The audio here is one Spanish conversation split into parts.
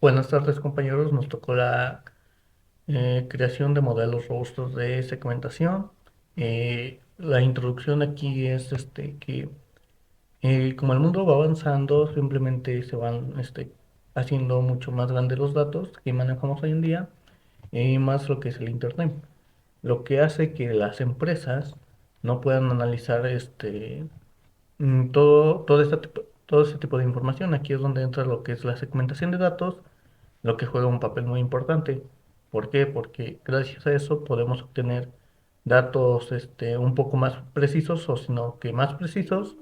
Buenas tardes, compañeros. Nos tocó la creación de modelos robustos de segmentación. La introducción aquí es que como el mundo va avanzando, simplemente se van haciendo mucho más grandes los datos que manejamos hoy en día y más lo que es el Internet. Lo que hace que las empresas no puedan analizar todo este tipo de información. Aquí es donde entra lo que es la segmentación de datos, lo que juega un papel muy importante. ¿Por qué? Porque gracias a eso podemos obtener datos un poco más precisos o sino que más precisos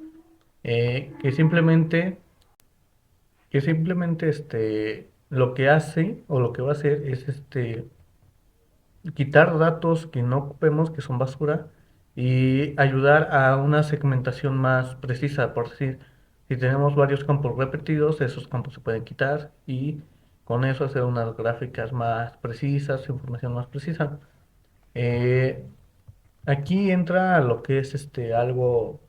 que simplemente lo que hace o lo que va a hacer es quitar datos que no ocupemos, que son basura, y ayudar a una segmentación más precisa. Por decir, si tenemos varios campos repetidos, esos campos se pueden quitar y con eso hacer unas gráficas más precisas, información más precisa. Eh, Aquí entra lo que es algo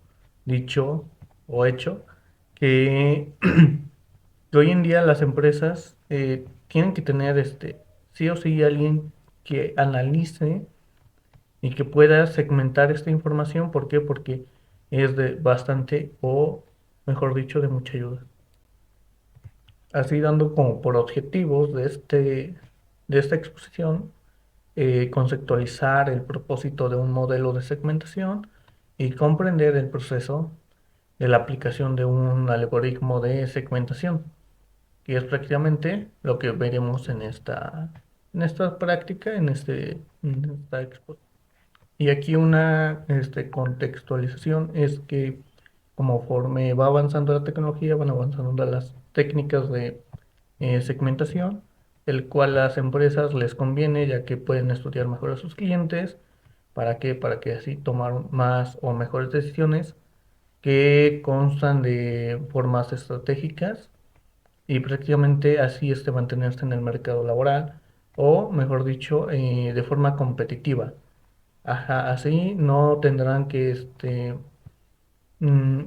dicho o hecho, que, que hoy en día las empresas tienen que tener sí o sí alguien que analice y que pueda segmentar esta información. ¿Por qué? Porque es de bastante o, mejor dicho, de mucha ayuda. Así dando como por objetivos de esta exposición, conceptualizar el propósito de un modelo de segmentación y comprender el proceso de la aplicación de un algoritmo de segmentación, que es prácticamente lo que veremos en esta práctica, en esta exposición. Y aquí una contextualización es que conforme va avanzando la tecnología, van avanzando las técnicas de segmentación, el cual a las empresas les conviene ya que pueden estudiar mejor a sus clientes. ¿Para qué? Para que así tomar más o mejores decisiones que constan de formas estratégicas y prácticamente así mantenerse en el mercado laboral o, mejor dicho, de forma competitiva. Ajá, así no tendrán que mm,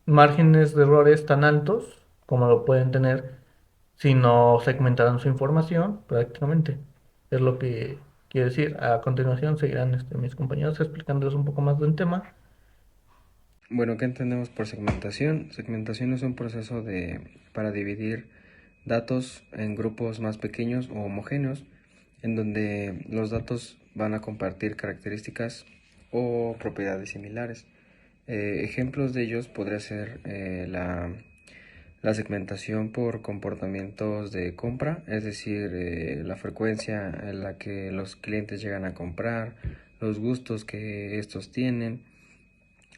márgenes de errores tan altos como lo pueden tener si no segmentaran su información prácticamente. Es lo que quiero decir. A continuación seguirán mis compañeros explicándoles un poco más del tema. Bueno, ¿qué entendemos por segmentación? Segmentación es un proceso para dividir datos en grupos más pequeños o homogéneos, en donde los datos van a compartir características o propiedades similares. Ejemplos de ellos podría ser la segmentación por comportamientos de compra, es decir, la frecuencia en la que los clientes llegan a comprar, los gustos que estos tienen,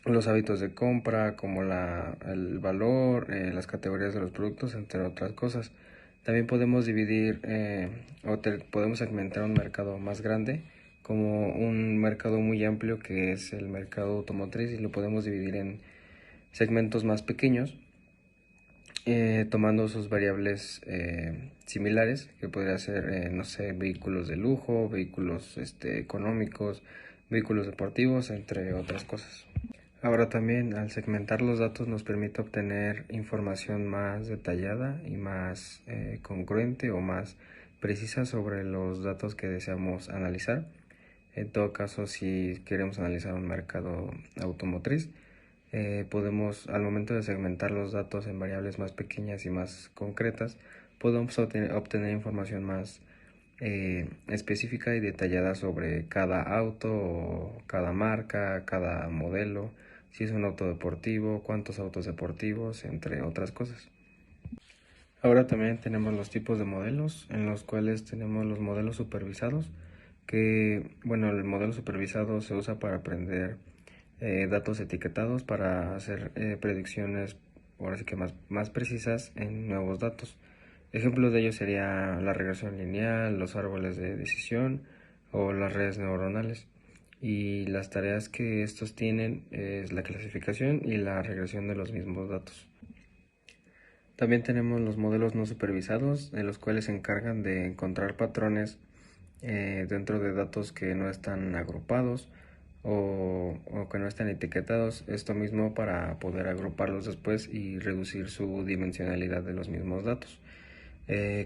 los hábitos de compra, como el valor, las categorías de los productos, entre otras cosas. También podemos dividir podemos segmentar un mercado más grande, como un mercado muy amplio que es el mercado automotriz, y lo podemos dividir en segmentos más pequeños, tomando sus variables similares, que podría ser, no sé, vehículos de lujo, vehículos económicos, vehículos deportivos, entre otras cosas. Ahora también, al segmentar los datos, nos permite obtener información más detallada y más congruente o más precisa sobre los datos que deseamos analizar. En todo caso, si queremos analizar un mercado automotriz, podemos, al momento de segmentar los datos en variables más pequeñas y más concretas, podemos obtener información más específica y detallada sobre cada auto, o cada marca, cada modelo, si es un auto deportivo, cuántos autos deportivos, entre otras cosas. Ahora también tenemos los tipos de modelos, en los cuales tenemos los modelos supervisados, que, bueno, el modelo supervisado se usa para aprender datos etiquetados para hacer predicciones, ahora sí que más precisas en nuevos datos. Ejemplos de ello sería la regresión lineal, los árboles de decisión o las redes neuronales. Y las tareas que estos tienen es la clasificación y la regresión de los mismos datos. También tenemos los modelos no supervisados, en los cuales se encargan de encontrar patrones dentro de datos que no están agrupados o que no están etiquetados. Esto mismo para poder agruparlos después y reducir su dimensionalidad de los mismos datos.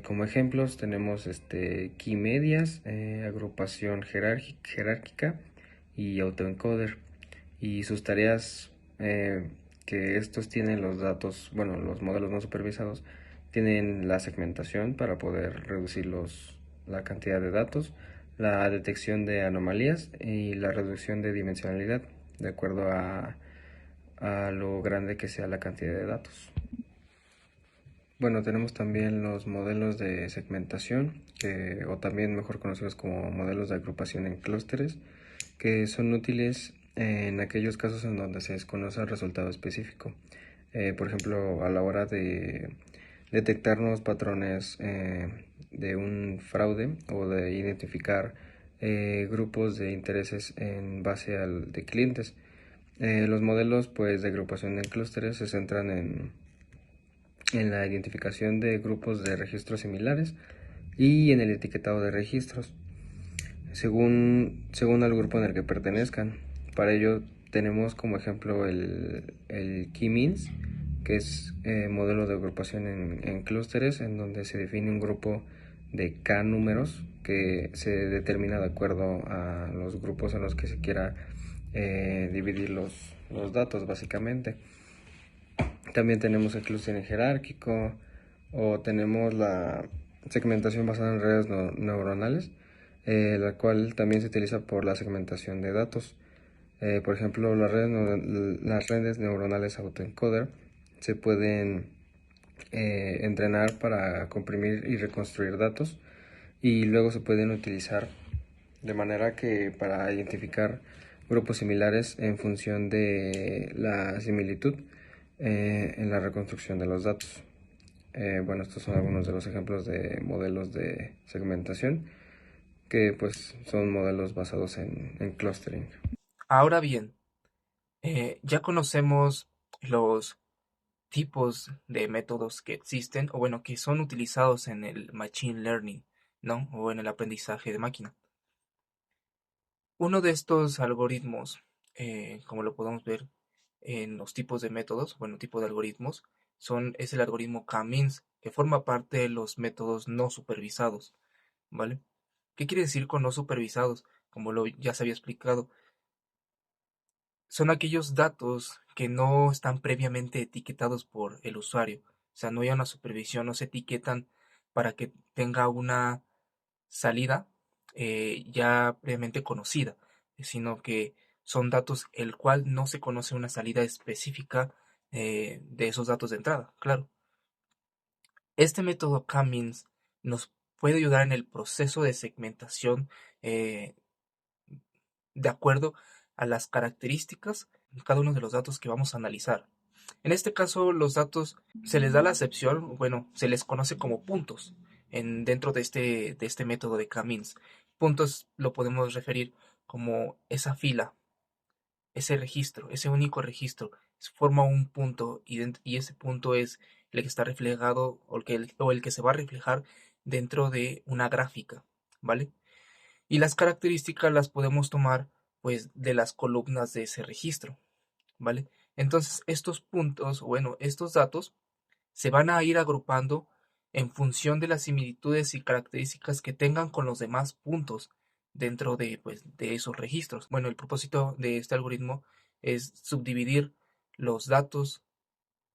Como ejemplos tenemos key medias, agrupación jerárquica y autoencoder. Y sus tareas que estos tienen los datos, bueno, los modelos no supervisados, tienen la segmentación para poder reducir la cantidad de datos, la detección de anomalías y la reducción de dimensionalidad, de acuerdo a lo grande que sea la cantidad de datos. Bueno, tenemos también los modelos de segmentación, o también mejor conocidos como modelos de agrupación en clústeres, que son útiles en aquellos casos en donde se desconoce el resultado específico. Por ejemplo, a la hora de detectar nuevos patrones de un fraude o de identificar grupos de intereses en base al de clientes. Los modelos pues, de agrupación en clústeres se centran en la identificación de grupos de registros similares y en el etiquetado de registros según al grupo en el que pertenezcan. Para ello tenemos como ejemplo el Key-Means, que es modelo de agrupación en clústeres, en donde se define un grupo de K números que se determina de acuerdo a los grupos en los que se quiera dividir los datos, básicamente. También tenemos el clúster jerárquico, o tenemos la segmentación basada en redes neuronales, la cual también se utiliza por la segmentación de datos. Por ejemplo, las redes neuronales autoencoder se pueden entrenar para comprimir y reconstruir datos, y luego se pueden utilizar de manera que para identificar grupos similares en función de la similitud en la reconstrucción de los datos. Bueno, estos son algunos de los ejemplos de modelos de segmentación que pues son modelos basados en clustering. Ahora bien, ya conocemos los tipos de métodos que existen, o bueno, que son utilizados en el machine learning, ¿no? O en el aprendizaje de máquina. Uno de estos algoritmos, como lo podemos ver en los tipos de métodos, bueno, tipo de algoritmos, es el algoritmo K-means, que forma parte de los métodos no supervisados, ¿vale? ¿Qué quiere decir con no supervisados? Como ya se había explicado, son aquellos datos que no están previamente etiquetados por el usuario. O sea, no hay una supervisión, no se etiquetan para que tenga una salida ya previamente conocida, sino que son datos el cual no se conoce una salida específica de esos datos de entrada, claro. Este método K-means nos puede ayudar en el proceso de segmentación eh, de acuerdo a las características de cada uno de los datos que vamos a analizar. En este caso, los datos se les da la acepción, bueno, se les conoce como puntos dentro de este método de K-means. Puntos lo podemos referir como esa fila, ese registro, ese único registro, forma un punto y ese punto es el que está reflejado o el que se va a reflejar dentro de una gráfica, ¿vale? Y las características las podemos tomar pues de las columnas de ese registro, ¿vale? Entonces estos puntos, o bueno, estos datos se van a ir agrupando en función de las similitudes y características que tengan con los demás puntos dentro de, pues, de esos registros. Bueno, el propósito de este algoritmo es subdividir los datos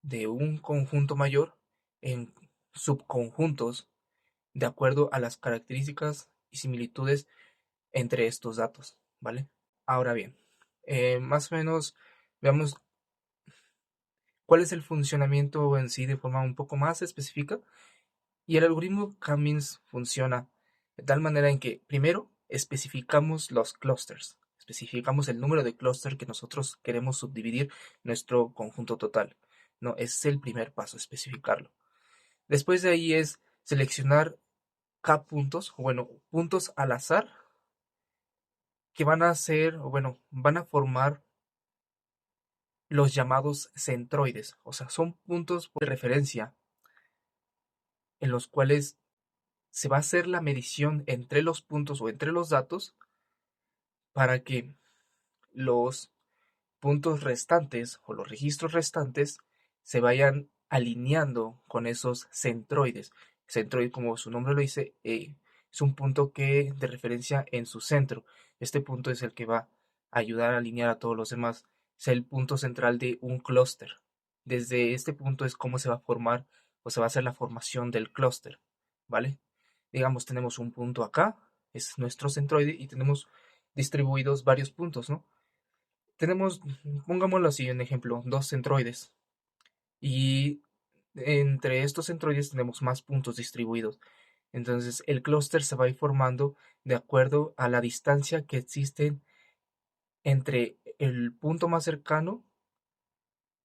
de un conjunto mayor en subconjuntos de acuerdo a las características y similitudes entre estos datos, ¿vale? Ahora bien, más o menos veamos cuál es el funcionamiento en sí de forma un poco más específica. Y el algoritmo K-means funciona de tal manera en que primero especificamos los clusters, especificamos el número de clúster que nosotros queremos subdividir nuestro conjunto total. No, es el primer paso, especificarlo. Después de ahí es seleccionar K puntos, o bueno, puntos al azar que van a ser, o bueno, van a formar los llamados centroides, o sea, son puntos de referencia en los cuales se va a hacer la medición entre los puntos o entre los datos para que los puntos restantes o los registros restantes se vayan alineando con esos centroides. centroide, como su nombre lo dice, es un punto que de referencia en su centro. Este punto es el que va a ayudar a alinear a todos los demás. Es el punto central de un clúster. Desde este punto es cómo se va a formar o se va a hacer la formación del clúster, ¿vale? Digamos, tenemos un punto acá, es nuestro centroide, y tenemos distribuidos varios puntos, ¿no? Tenemos, pongámoslo así, en ejemplo, dos centroides. Y entre estos centroides tenemos más puntos distribuidos. Entonces, el clúster se va a ir formando de acuerdo a la distancia que existe entre el punto más cercano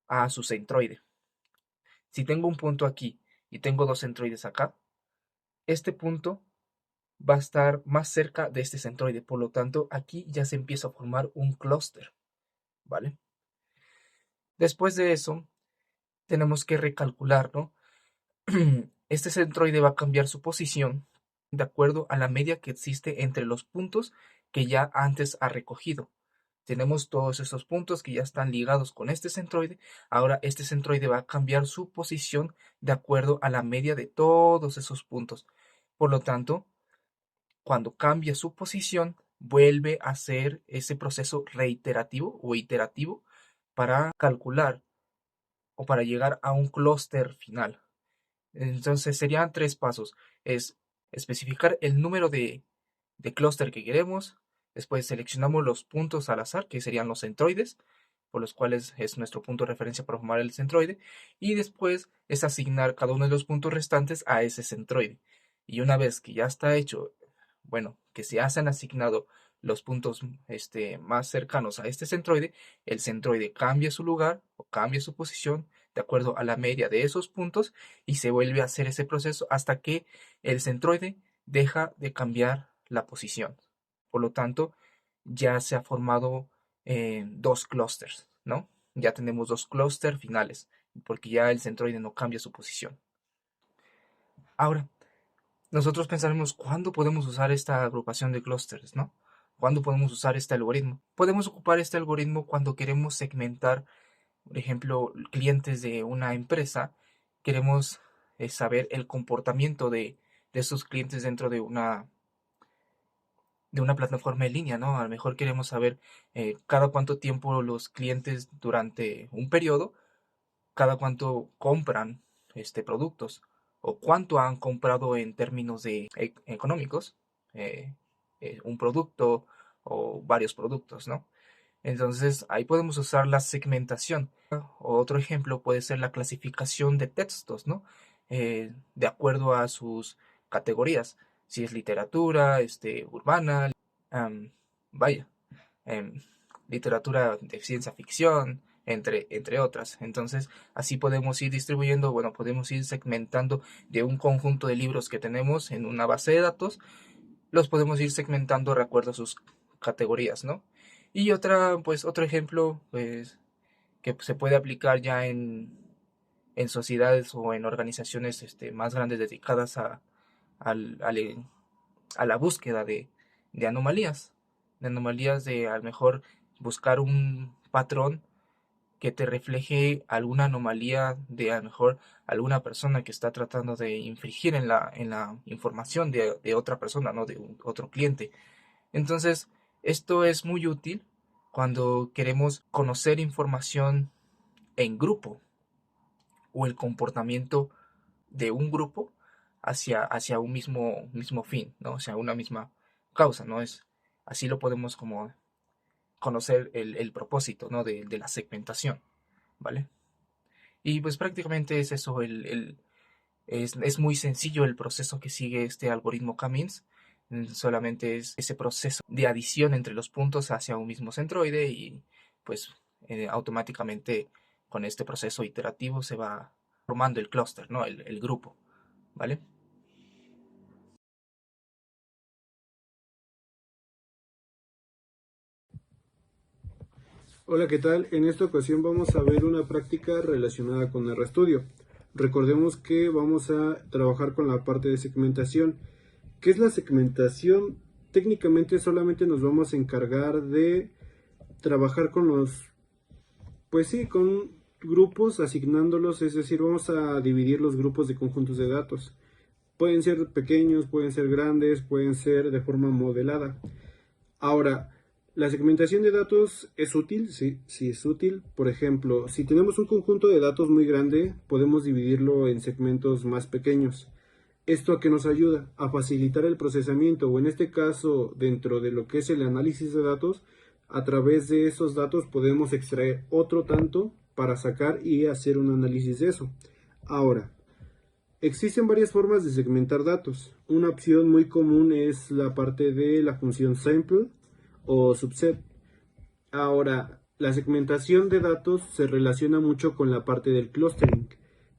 a su centroide. Si tengo un punto aquí y tengo dos centroides acá, este punto va a estar más cerca de este centroide. Por lo tanto, aquí ya se empieza a formar un clúster, ¿vale? Después de eso, tenemos que recalcular, ¿no? Este centroide va a cambiar su posición de acuerdo a la media que existe entre los puntos que ya antes ha recogido. Tenemos todos esos puntos que ya están ligados con este centroide. Ahora este centroide va a cambiar su posición de acuerdo a la media de todos esos puntos. Por lo tanto, cuando cambia su posición, vuelve a hacer ese proceso reiterativo o iterativo para calcular o para llegar a un clúster final. Entonces serían tres pasos. Es especificar el número de clúster que queremos. Después seleccionamos los puntos al azar, que serían los centroides, por los cuales es nuestro punto de referencia para formar el centroide. Y después es asignar cada uno de los puntos restantes a ese centroide. Y una vez que ya está hecho, bueno, que se han asignado los puntos más cercanos a este centroide, el centroide cambia su lugar o cambia su posición de acuerdo a la media de esos puntos y se vuelve a hacer ese proceso hasta que el centroide deja de cambiar la posición. Por lo tanto, ya se ha formado dos clústeres, ¿no? Ya tenemos dos clústeres finales, porque ya el centroide no cambia su posición. Ahora, nosotros pensaremos cuándo podemos usar esta agrupación de clústeres, ¿no? ¿Cuándo podemos usar este algoritmo? Podemos ocupar este algoritmo cuando queremos segmentar, por ejemplo, clientes de una empresa. Queremos saber el comportamiento de esos clientes dentro de una plataforma en línea, ¿no? A lo mejor queremos saber cada cuánto tiempo los clientes durante un periodo, cada cuánto compran productos o cuánto han comprado en términos de económicos eh, un producto o varios productos, ¿no? Entonces ahí podemos usar la segmentación. Otro ejemplo puede ser la clasificación de textos, ¿no? De acuerdo a sus categorías. Si es literatura, urbana, am, vaya, em, literatura de ciencia ficción, entre otras. Entonces, así podemos ir distribuyendo, bueno, podemos ir segmentando de un conjunto de libros que tenemos en una base de datos, los podemos ir segmentando de acuerdo a sus categorías, ¿no? Y pues, otro ejemplo, pues, que se puede aplicar ya en sociedades o en organizaciones más grandes dedicadas al, al- a la búsqueda de anomalías, de a lo mejor buscar un patrón que te refleje alguna anomalía de a lo mejor alguna persona que está tratando de infringir en la información de otra persona, ¿no? De otro cliente. Entonces, esto es muy útil cuando queremos conocer información en grupo o el comportamiento de un grupo hacia un mismo fin, ¿no? Hacia una misma causa, ¿no? Así lo podemos como conocer el propósito, ¿no? De la segmentación, ¿vale? Y pues prácticamente es eso, es muy sencillo el proceso que sigue este algoritmo K-means. Solamente es ese proceso de adición entre los puntos hacia un mismo centroide y pues automáticamente con este proceso iterativo se va formando el clúster, ¿no? El grupo, ¿vale? Hola, ¿qué tal? En esta ocasión vamos a ver una práctica relacionada con RStudio. Recordemos que vamos a trabajar con la parte de segmentación. ¿Qué es la segmentación? Técnicamente solamente nos vamos a encargar de trabajar con pues sí, con grupos, asignándolos, es decir, vamos a dividir los grupos de conjuntos de datos. Pueden ser pequeños, pueden ser grandes, pueden ser de forma modelada. Ahora, la segmentación de datos es útil, sí, sí es útil. Por ejemplo, si tenemos un conjunto de datos muy grande, podemos dividirlo en segmentos más pequeños. ¿Esto a qué nos ayuda? A facilitar el procesamiento, o en este caso, dentro de lo que es el análisis de datos, a través de esos datos podemos extraer otro tanto para sacar y hacer un análisis de eso. Ahora, existen varias formas de segmentar datos. Una opción muy común es la parte de la función sample o subset. Ahora, la segmentación de datos se relaciona mucho con la parte del clustering.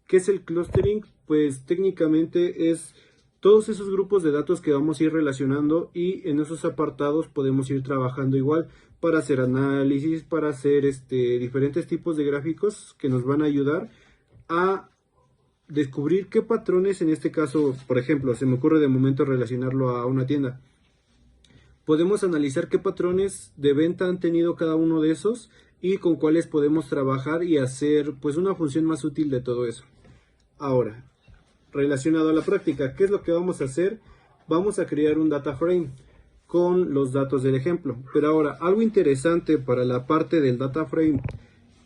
¿Qué es el clustering? Pues técnicamente es todos esos grupos de datos que vamos a ir relacionando, y en esos apartados podemos ir trabajando igual para hacer análisis, para hacer diferentes tipos de gráficos que nos van a ayudar a descubrir qué patrones, en este caso, por ejemplo, se me ocurre de momento relacionarlo a una tienda. Podemos analizar qué patrones de venta han tenido cada uno de esos y con cuáles podemos trabajar y hacer pues una función más útil de todo eso. Ahora, relacionado a la práctica, ¿qué es lo que vamos a hacer? Vamos a crear un data frame con los datos del ejemplo. Pero ahora, algo interesante para la parte del data frame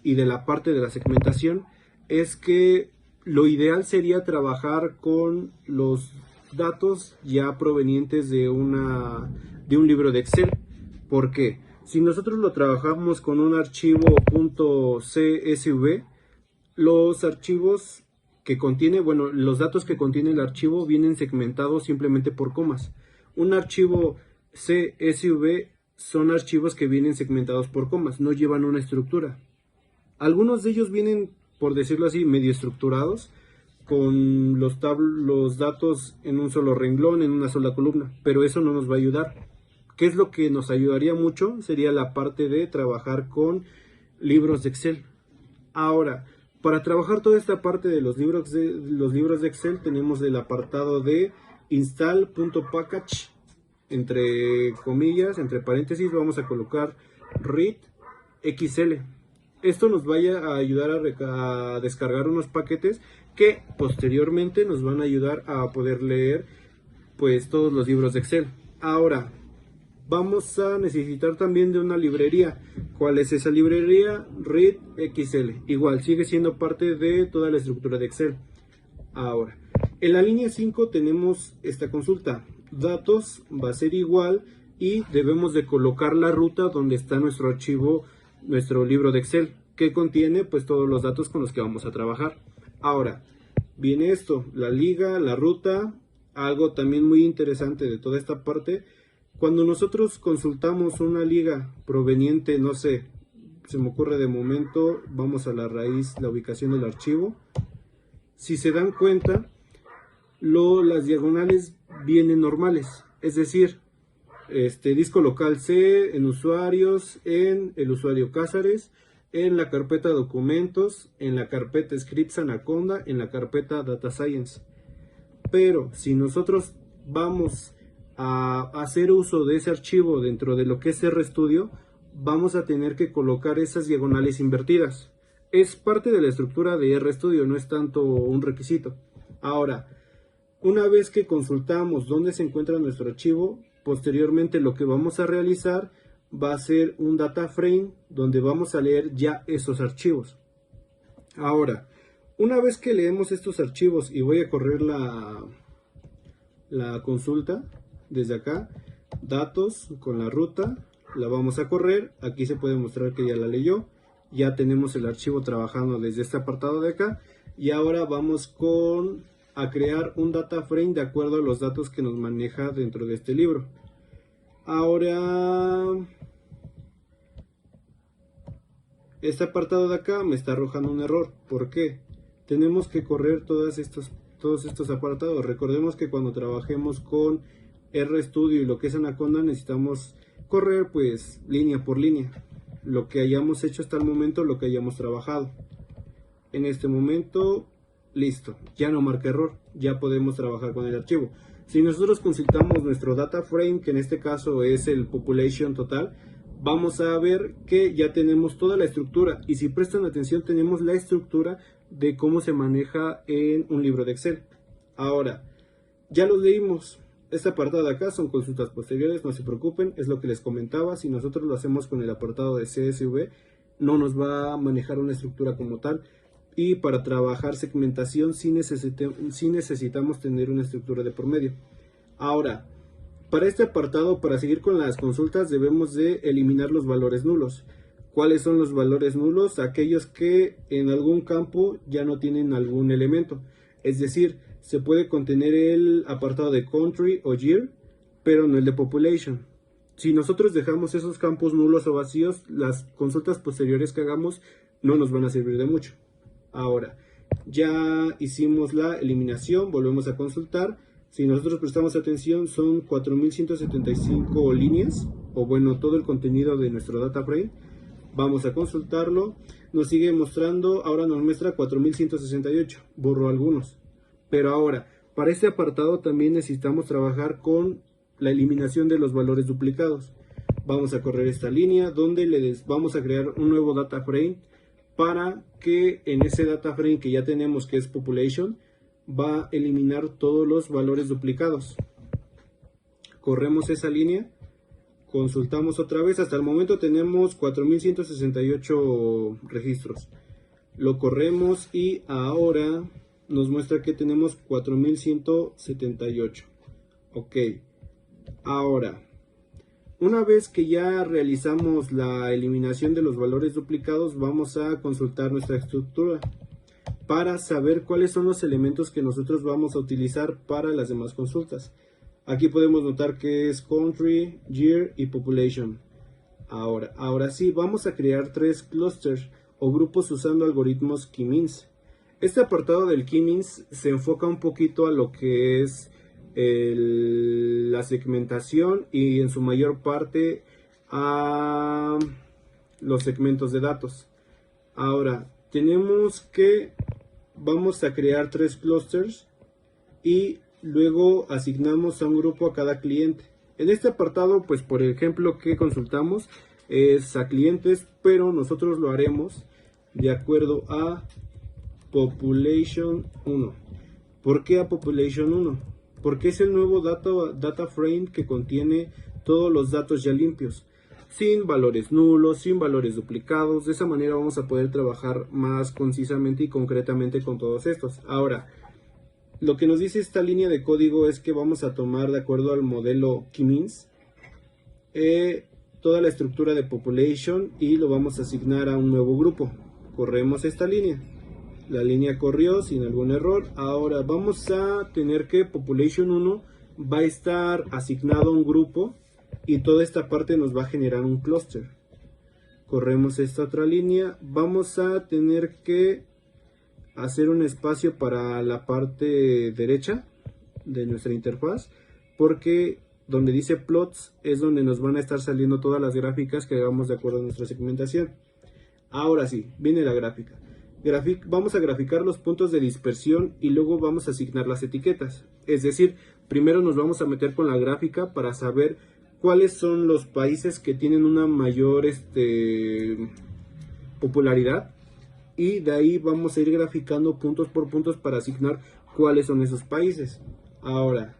y de la parte de la segmentación es que lo ideal sería trabajar con los datos ya provenientes de un libro de Excel. ¿Por qué? Si nosotros lo trabajamos con un archivo .csv, los archivos que contiene, bueno, los datos que contiene el archivo vienen segmentados simplemente por comas. Un archivo CSV son archivos que vienen segmentados por comas, no llevan una estructura. Algunos de ellos vienen, por decirlo así, medio estructurados, con los datos en un solo renglón, en una sola columna, pero eso no nos va a ayudar. ¿Qué es lo que nos ayudaría mucho? Sería la parte de trabajar con libros de Excel. Ahora, para trabajar toda esta parte de los libros de Excel, tenemos el apartado de install.package, entre comillas, entre paréntesis, vamos a colocar read XL. Esto nos vaya a ayudar a descargar unos paquetes que posteriormente nos van a ayudar a poder leer pues todos los libros de Excel. Ahora, vamos a necesitar también de una librería. ¿Cuál es esa librería? readXL. Igual, sigue siendo parte de toda la estructura de Excel. Ahora, en la línea 5 tenemos esta consulta. Datos va a ser igual y debemos de colocar la ruta donde está nuestro archivo, nuestro libro de Excel, que contiene pues todos los datos con los que vamos a trabajar. Ahora, viene esto, la liga, la ruta. Algo también muy interesante de toda esta parte: cuando nosotros consultamos una liga proveniente, no sé, se me ocurre de momento, vamos a la raíz, la ubicación del archivo. Si se dan cuenta, las diagonales vienen normales, es decir, disco local C, en usuarios, en el usuario Cázares, en la carpeta documentos, en la carpeta Scripts Anaconda, en la carpeta Data Science. Pero si nosotros vamos a hacer uso de ese archivo dentro de lo que es RStudio, vamos a tener que colocar esas diagonales invertidas. Es parte de la estructura de RStudio, no es tanto un requisito. Ahora, una vez que consultamos dónde se encuentra nuestro archivo, posteriormente lo que vamos a realizar va a ser un data frame donde vamos a leer ya esos archivos. Ahora, una vez que leemos estos archivos, y voy a correr la consulta desde acá, datos con la ruta, la vamos a correr. Aquí se puede mostrar que ya la leyó. Ya tenemos el archivo trabajando desde este apartado de acá, y ahora vamos a crear un data frame de acuerdo a los datos que nos maneja dentro de este libro. Ahora, este apartado de acá me está arrojando un error. ¿Por qué? Tenemos que correr todos estos apartados. Recordemos que cuando trabajemos con RStudio y lo que es Anaconda, necesitamos correr pues línea por línea lo que hayamos hecho hasta el momento, lo que hayamos trabajado. En este momento, listo, ya no marca error, ya podemos trabajar con el archivo. Si nosotros consultamos nuestro data frame, que en este caso es el population total, vamos a ver que ya tenemos toda la estructura, y si prestan atención tenemos la estructura de cómo se maneja en un libro de Excel. Ahora, Ya lo leímos. Este apartado de acá son consultas posteriores, no se preocupen, es lo que les comentaba. Si nosotros lo hacemos con el apartado de CSV, no nos va a manejar una estructura como tal. Y para trabajar segmentación sí necesitamos tener una estructura de por medio. Ahora, para este apartado, para seguir con las consultas, debemos de eliminar los valores nulos. ¿Cuáles son los valores nulos? Aquellos que en algún campo ya no tienen algún elemento. Es decir, se puede contener el apartado de country o year, pero no el de population. Si nosotros dejamos esos campos nulos o vacíos, las consultas posteriores que hagamos no nos van a servir de mucho. Ahora, ya hicimos la eliminación, volvemos a consultar. Si nosotros prestamos atención, son 4175 líneas, o bueno, todo el contenido de nuestro data frame. Vamos a consultarlo, nos sigue mostrando, ahora nos muestra 4168, borro algunos. Pero ahora, para este apartado también necesitamos trabajar con la eliminación de los valores duplicados. Vamos a correr esta línea donde vamos a crear un nuevo data frame para que en ese data frame que ya tenemos, que es population, va a eliminar todos los valores duplicados. Corremos esa línea, consultamos otra vez. Hasta el momento tenemos 4168 registros. Lo corremos y ahora nos muestra que tenemos 4178. Ok. Ahora, una vez que ya realizamos la eliminación de los valores duplicados, vamos a consultar nuestra estructura para saber cuáles son los elementos que nosotros vamos a utilizar para las demás consultas. Aquí podemos notar que es country, year y population. Ahora sí, vamos a crear 3 clusters o grupos usando algoritmos K-means. Este apartado del K-means se enfoca un poquito a lo que es la segmentación y en su mayor parte a los segmentos de datos. Ahora, tenemos que vamos a crear 3 clusters y luego asignamos a un grupo a cada cliente. En este apartado, pues por ejemplo, que consultamos es a clientes, pero nosotros lo haremos de acuerdo a Population 1. ¿Por qué a Population 1? Porque es el nuevo data frame que contiene todos los datos ya limpios, sin valores nulos, sin valores duplicados. De esa manera vamos a poder trabajar más concisamente y concretamente con todos estos. Ahora, lo que nos dice esta línea de código es que vamos a tomar, de acuerdo al modelo K-means, toda la estructura de population y lo vamos a asignar a un nuevo grupo. Corremos esta línea. La línea corrió sin algún error. Ahora vamos a tener que population 1 va a estar asignado a un grupo y toda esta parte nos va a generar un clúster. Corremos esta otra línea. Vamos a tener que hacer un espacio para la parte derecha de nuestra interfaz, porque donde dice plots es donde nos van a estar saliendo todas las gráficas que hagamos de acuerdo a nuestra segmentación. Ahora sí, viene la gráfica. Vamos a graficar los puntos de dispersión y luego vamos a asignar las etiquetas. Es decir, primero nos vamos a meter con la gráfica para saber cuáles son los países que tienen una mayor popularidad, y de ahí vamos a ir graficando puntos por puntos para asignar cuáles son esos países. Ahora,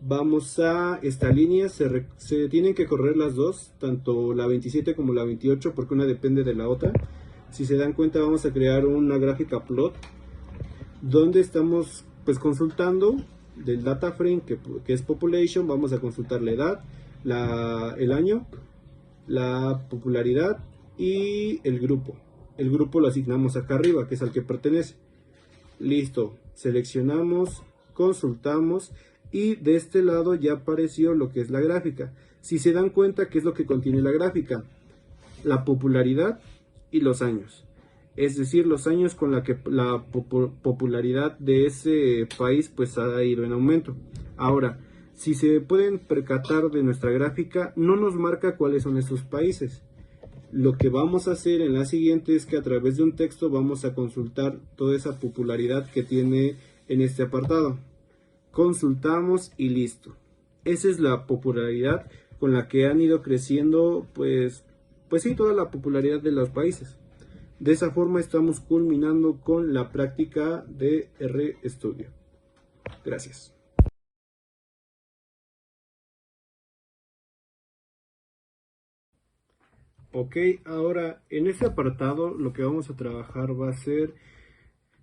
vamos a esta línea, se tienen que correr las dos, tanto la 27 como la 28, porque una depende de la otra. Si se dan cuenta, vamos a crear una gráfica plot donde estamos pues consultando del data frame que es population. Vamos a consultar la edad, el año, la popularidad y el grupo. El grupo lo asignamos acá arriba, que es al que pertenece. Listo, seleccionamos, consultamos y de este lado ya apareció lo que es la gráfica. Si se dan cuenta, ¿qué es lo que contiene la gráfica? La popularidad y los años, es decir, los años con la que la popularidad de ese país pues ha ido en aumento. Ahora, si se pueden percatar de nuestra gráfica, no nos marca cuáles son estos países. Lo que vamos a hacer en la siguiente es que a través de un texto vamos a consultar toda esa popularidad que tiene en este apartado. Consultamos y listo. Esa es la popularidad con la que han ido creciendo pues sí, toda la popularidad de los países. De esa forma estamos culminando con la práctica de RStudio. Gracias. Ok, ahora en este apartado lo que vamos a trabajar va a ser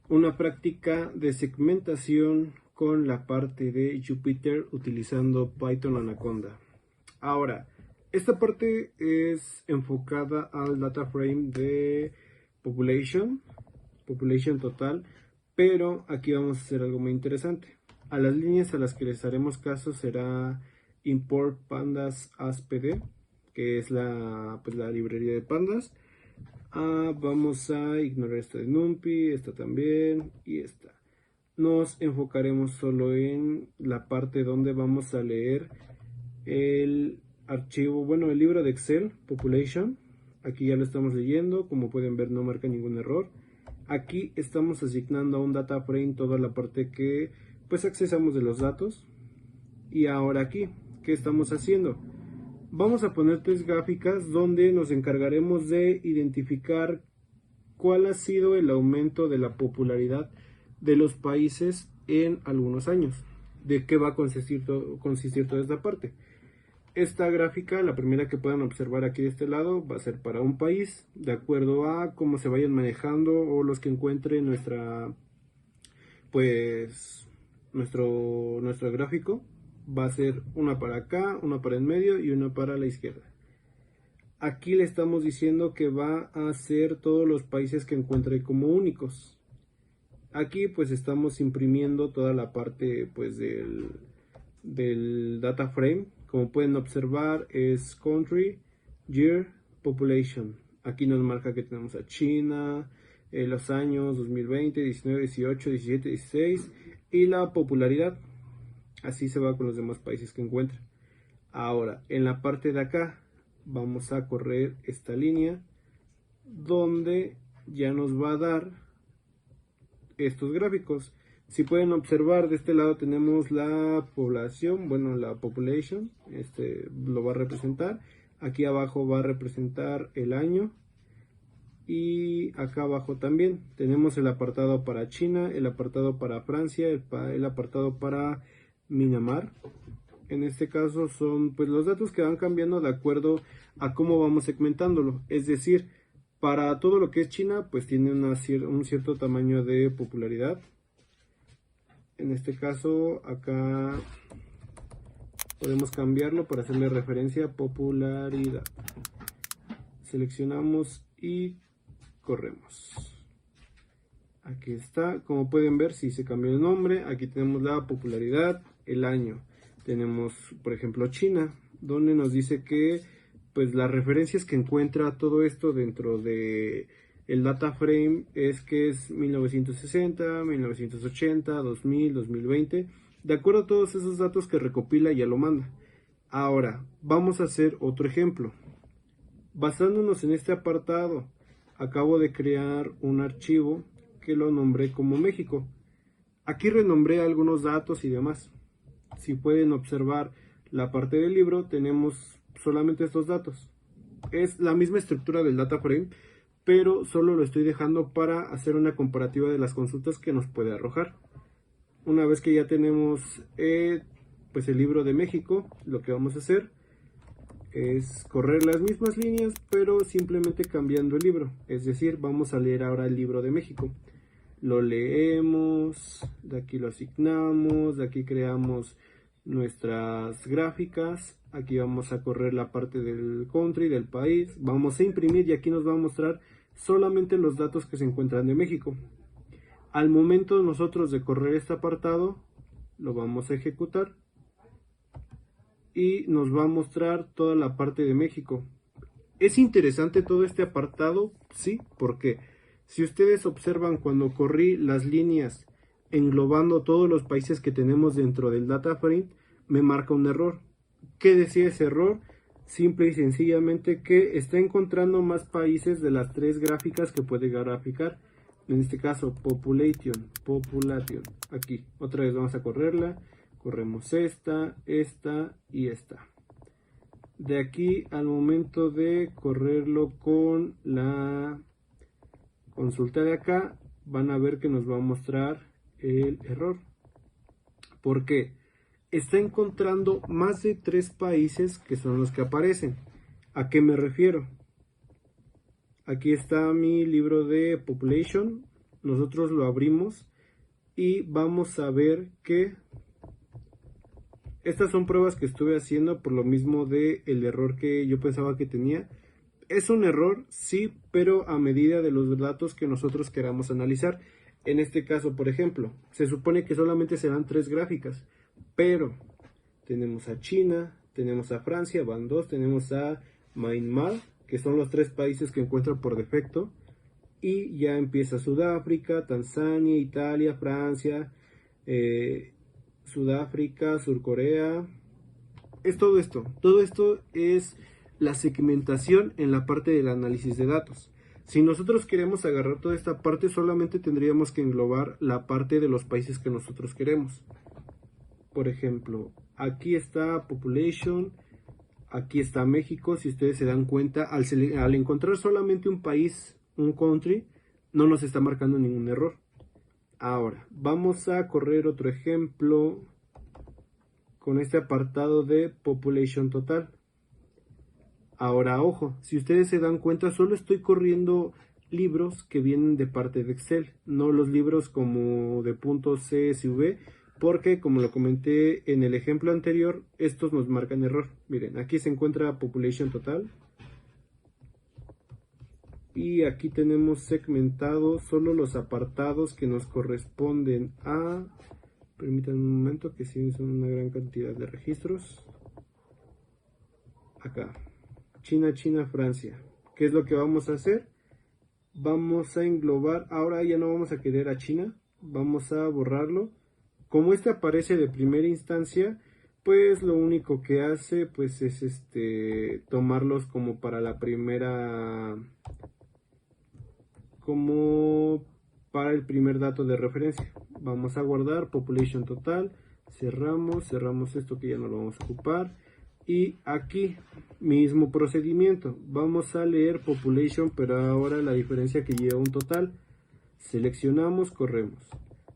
una práctica de segmentación con la parte de Jupyter utilizando Python Anaconda. Ahora, esta parte es enfocada al data frame de population total, pero aquí vamos a hacer algo muy interesante. A las líneas a las que les haremos caso será import pandas as pd, que es la librería de pandas. Vamos a ignorar esta de NumPy, esta también y esta. Nos enfocaremos solo en la parte donde vamos a leer el archivo, el libro de Excel, population. Aquí ya lo estamos leyendo, como pueden ver no marca ningún error. Aquí estamos asignando a un data frame toda la parte que pues accesamos de los datos. Y ahora aquí, ¿qué estamos haciendo? Vamos a poner 3 gráficas donde nos encargaremos de identificar cuál ha sido el aumento de la popularidad de los países en algunos años. ¿De qué va a consistir toda esta parte? Esta gráfica, la primera que puedan observar aquí de este lado, va a ser para un país, de acuerdo a cómo se vayan manejando o los que encuentren nuestro gráfico. Va a ser una para acá, una para en medio y una para la izquierda. Aquí le estamos diciendo que va a ser todos los países que encuentre como únicos. Aquí pues estamos imprimiendo toda la parte pues del data frame. Como pueden observar es country, year, population. Aquí nos marca que tenemos a China, los años 2020, 19, 18, 17, 16 y la popularidad. Así se va con los demás países que encuentren. Ahora, en la parte de acá vamos a correr esta línea donde ya nos va a dar estos gráficos. Si pueden observar, de este lado tenemos la población, la population, lo va a representar. Aquí abajo va a representar el año. Y acá abajo también tenemos el apartado para China, el apartado para Francia, el apartado para Myanmar. En este caso son pues los datos que van cambiando de acuerdo a cómo vamos segmentándolo. Es decir, para todo lo que es China pues tiene un cierto tamaño de popularidad. En este caso acá podemos cambiarlo para hacerle referencia a popularidad. Seleccionamos y corremos. Aquí está, como pueden ver, si se cambió el nombre. Aquí tenemos la popularidad, el año. Tenemos, por ejemplo, China, donde nos dice que pues las referencias que encuentra todo esto dentro de el data frame es que es 1960, 1980, 2000, 2020. De acuerdo a todos esos datos que recopila, ya lo manda. Ahora, vamos a hacer otro ejemplo. Basándonos en este apartado, acabo de crear un archivo que lo nombré como México. Aquí renombré algunos datos y demás. Si pueden observar la parte del libro, tenemos solamente estos datos. Es la misma estructura del data frame, pero solo lo estoy dejando para hacer una comparativa de las consultas que nos puede arrojar. Una vez que ya tenemos pues el libro de México, lo que vamos a hacer es correr las mismas líneas, pero simplemente cambiando el libro. Es decir, vamos a leer ahora el libro de México. Lo leemos, de aquí lo asignamos, de aquí creamos nuestras gráficas. Aquí vamos a correr la parte del country, del país. Vamos a imprimir y aquí nos va a mostrar solamente los datos que se encuentran de México. Al momento nosotros de correr este apartado, lo vamos a ejecutar. Y nos va a mostrar toda la parte de México. ¿Es interesante todo este apartado? Sí, porque si ustedes observan cuando corrí las líneas englobando todos los países que tenemos dentro del data frame, me marca un error. ¿Qué decía ese error? Simple y sencillamente que está encontrando más países de las 3 gráficas que puede graficar. En este caso, population. Aquí, otra vez vamos a correrla. Corremos esta y esta. De aquí al momento de correrlo con la consulta de acá, van a ver que nos va a mostrar el error. ¿Por qué? Está encontrando más de 3 países que son los que aparecen. ¿A qué me refiero? Aquí está mi libro de Population. Nosotros lo abrimos y vamos a ver que estas son pruebas que estuve haciendo por lo mismo de el error que yo pensaba que tenía. Es un error, sí, pero a medida de los datos que nosotros queramos analizar. En este caso, por ejemplo, se supone que solamente serán 3 gráficas, pero tenemos a China, tenemos a Francia, van 2, tenemos a Myanmar, que son los 3 países que encuentran por defecto, y ya empieza Sudáfrica, Tanzania, Italia, Francia, Sudáfrica, Surcorea. Es todo esto. Todo esto es la segmentación en la parte del análisis de datos. Si nosotros queremos agarrar toda esta parte, solamente tendríamos que englobar la parte de los países que nosotros queremos. Por ejemplo, aquí está Population, aquí está México. Si ustedes se dan cuenta, al encontrar solamente un país, un country, no nos está marcando ningún error. Ahora, vamos a correr otro ejemplo con este apartado de Population Total. Ahora, ojo, si ustedes se dan cuenta, solo estoy corriendo libros que vienen de parte de Excel, no los libros como de puntos CSV, porque como lo comenté en el ejemplo anterior, estos nos marcan error. Miren, aquí se encuentra Population Total. Y aquí tenemos segmentado solo los apartados que nos corresponden a... Permítanme un momento, que sí son una gran cantidad de registros. Acá. China, China, Francia. ¿Qué es lo que vamos a hacer? Vamos a englobar, ahora ya no vamos a querer a China, vamos a borrarlo. Como este aparece de primera instancia, pues lo único que hace pues es tomarlos como para la primera, como para el primer dato de referencia. Vamos a guardar Population Total, cerramos esto que ya no lo vamos a ocupar. Y aquí mismo procedimiento, vamos a leer Population, pero ahora la diferencia que lleva un total. Seleccionamos, corremos,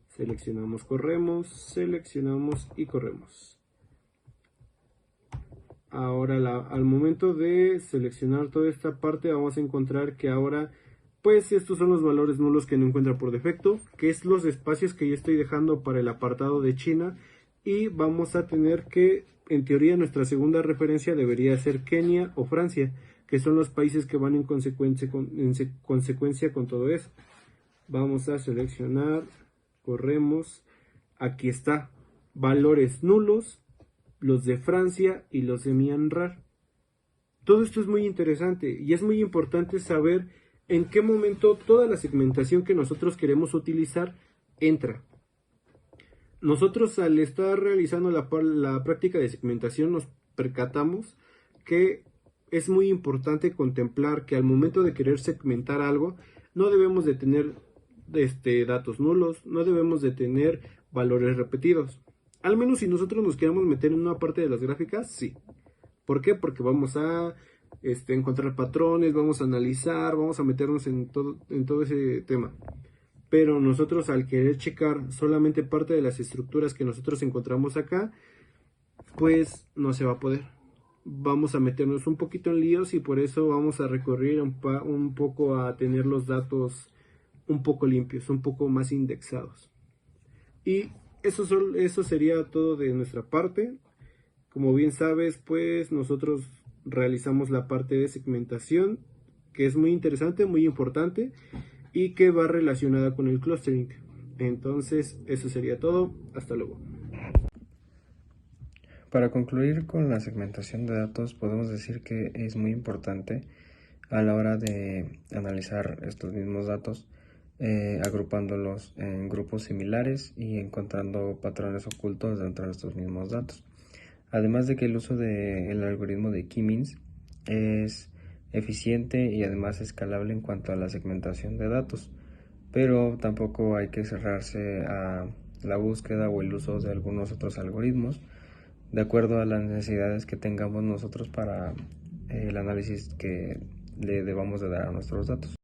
seleccionamos, corremos, seleccionamos y corremos. Ahora al momento de seleccionar toda esta parte, vamos a encontrar que ahora pues estos son los valores nulos que no encuentra por defecto, que es los espacios que yo estoy dejando para el apartado de China. Y vamos a tener que, en teoría, nuestra segunda referencia debería ser Kenia o Francia, que son los países que van en consecuencia con todo eso. Vamos a seleccionar, corremos, aquí está, valores nulos, los de Francia y los de Myanmar. Todo esto es muy interesante y es muy importante saber en qué momento toda la segmentación que nosotros queremos utilizar entra. Nosotros al estar realizando la práctica de segmentación nos percatamos que es muy importante contemplar que al momento de querer segmentar algo no debemos de tener datos nulos, no debemos de tener valores repetidos. Al menos si nosotros nos queremos meter en una parte de las gráficas, sí. ¿Por qué? Porque vamos a encontrar patrones, vamos a analizar, vamos a meternos en todo ese tema. Pero nosotros al querer checar solamente parte de las estructuras que nosotros encontramos acá, pues no se va a poder. Vamos a meternos un poquito en líos y por eso vamos a recurrir un poco a tener los datos un poco limpios, un poco más indexados. Y eso sería todo de nuestra parte. Como bien sabes, pues nosotros realizamos la parte de segmentación, que es muy interesante, muy importante, y que va relacionada con el clustering. Entonces, eso sería todo. Hasta luego. Para concluir con la segmentación de datos, podemos decir que es muy importante a la hora de analizar estos mismos datos, agrupándolos en grupos similares y encontrando patrones ocultos dentro de estos mismos datos. Además de que el uso del algoritmo de K-means es eficiente y además escalable en cuanto a la segmentación de datos, pero tampoco hay que cerrarse a la búsqueda o el uso de algunos otros algoritmos de acuerdo a las necesidades que tengamos nosotros para el análisis que le debamos de dar a nuestros datos.